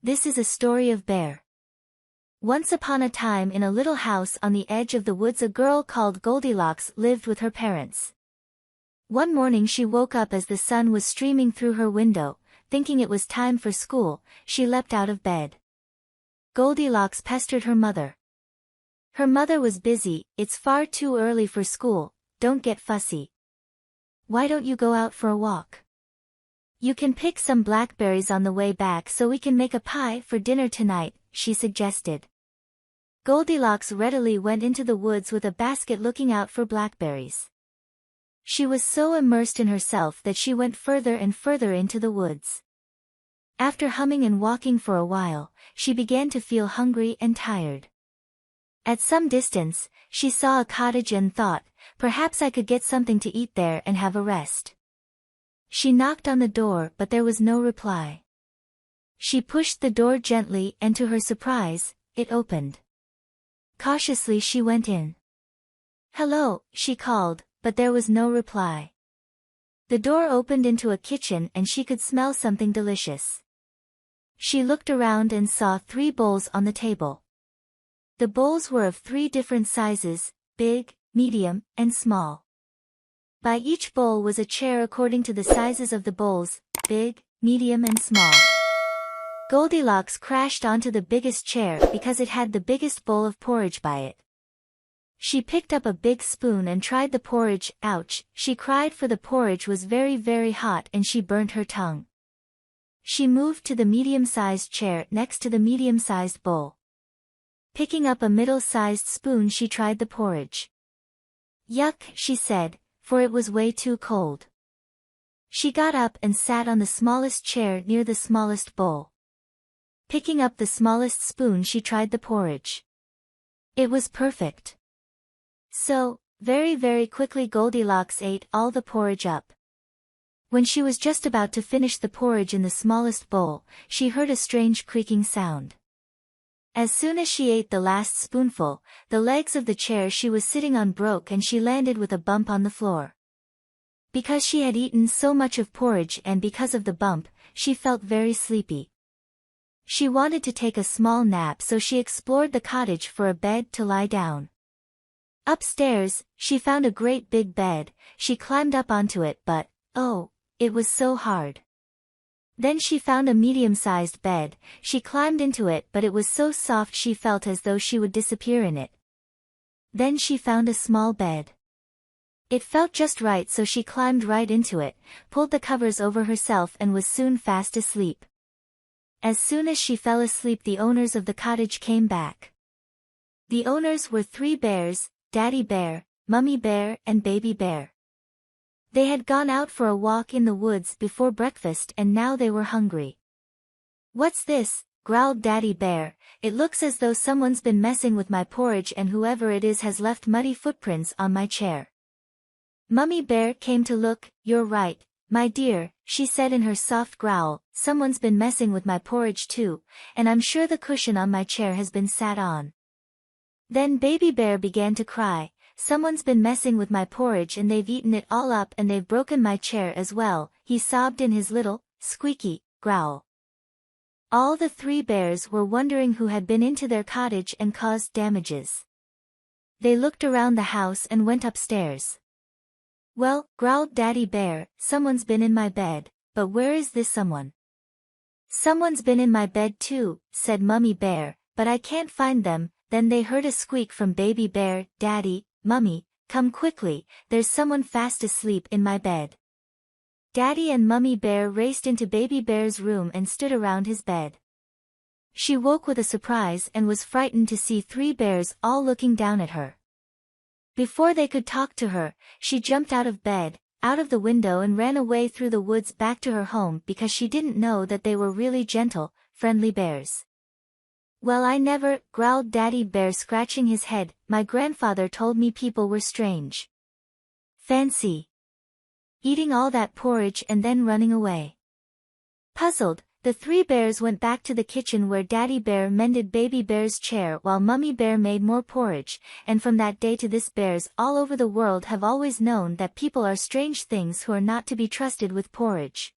This is a story of bear. Once upon a time in a little house on the edge of the woods a girl called Goldilocks lived with her parents. One morning she woke up as the sun was streaming through her window. Thinking it was time for school, she leapt out of bed. Goldilocks pestered her mother. Her mother was busy. It's far too early for school, don't get fussy. Why don't you go out for a walk? You can pick some blackberries on the way back so we can make a pie for dinner tonight, she suggested. Goldilocks readily went into the woods with a basket looking out for blackberries. She was so immersed in herself that she went further and further into the woods. After humming and walking for a while, she began to feel hungry and tired. At some distance, she saw a cottage and thought, perhaps I could get something to eat there and have a rest. She knocked on the door but there was no reply. She pushed the door gently and to her surprise, it opened. Cautiously she went in. Hello, she called, but there was no reply. The door opened into a kitchen and she could smell something delicious. She looked around and saw 3 bowls on the table. The bowls were of 3 different sizes, big, medium, and small. By each bowl was a chair according to the sizes of the bowls, big, medium and small. Goldilocks crashed onto the biggest chair because it had the biggest bowl of porridge by it. She picked up a big spoon and tried the porridge. Ouch, she cried, for the porridge was very, very hot and she burnt her tongue. She moved to the medium-sized chair next to the medium-sized bowl. Picking up a middle-sized spoon she tried the porridge. Yuck, she said, for it was way too cold. She got up and sat on the smallest chair near the smallest bowl. Picking up the smallest spoon she tried the porridge. It was perfect. So, very, very quickly Goldilocks ate all the porridge up. When she was just about to finish the porridge in the smallest bowl, she heard a strange creaking sound. As soon as she ate the last spoonful, the legs of the chair she was sitting on broke and she landed with a bump on the floor. Because she had eaten so much of porridge and because of the bump, she felt very sleepy. She wanted to take a small nap, so she explored the cottage for a bed to lie down. Upstairs, she found a great big bed. She climbed up onto it but, oh, it was so hard. Then she found a medium-sized bed. She climbed into it but it was so soft she felt as though she would disappear in it. Then she found a small bed. It felt just right, so she climbed right into it, pulled the covers over herself and was soon fast asleep. As soon as she fell asleep the owners of the cottage came back. The owners were 3 bears, Daddy Bear, Mummy Bear and Baby Bear. They had gone out for a walk in the woods before breakfast and now they were hungry. What's this? Growled Daddy Bear. It looks as though someone's been messing with my porridge and whoever it is has left muddy footprints on my chair. Mummy Bear came to look. You're right, my dear, she said in her soft growl, someone's been messing with my porridge too, and I'm sure the cushion on my chair has been sat on. Then Baby Bear began to cry. Someone's been messing with my porridge and they've eaten it all up and they've broken my chair as well, he sobbed in his little, squeaky, growl. All the 3 bears were wondering who had been into their cottage and caused damages. They looked around the house and went upstairs. Well, growled Daddy Bear, someone's been in my bed, but where is this someone? Someone's been in my bed too, said Mummy Bear, but I can't find them. Then they heard a squeak from Baby Bear. Daddy, Mummy, come quickly, there's someone fast asleep in my bed. Daddy and Mummy Bear raced into Baby Bear's room and stood around his bed. She woke with a surprise and was frightened to see 3 bears all looking down at her. Before they could talk to her, she jumped out of bed, out of the window and ran away through the woods back to her home because she didn't know that they were really gentle, friendly bears. Well, I never, growled Daddy Bear scratching his head, my grandfather told me people were strange. Fancy eating all that porridge and then running away. Puzzled, the 3 bears went back to the kitchen where Daddy Bear mended Baby Bear's chair while Mummy Bear made more porridge, and from that day to this bears all over the world have always known that people are strange things who are not to be trusted with porridge.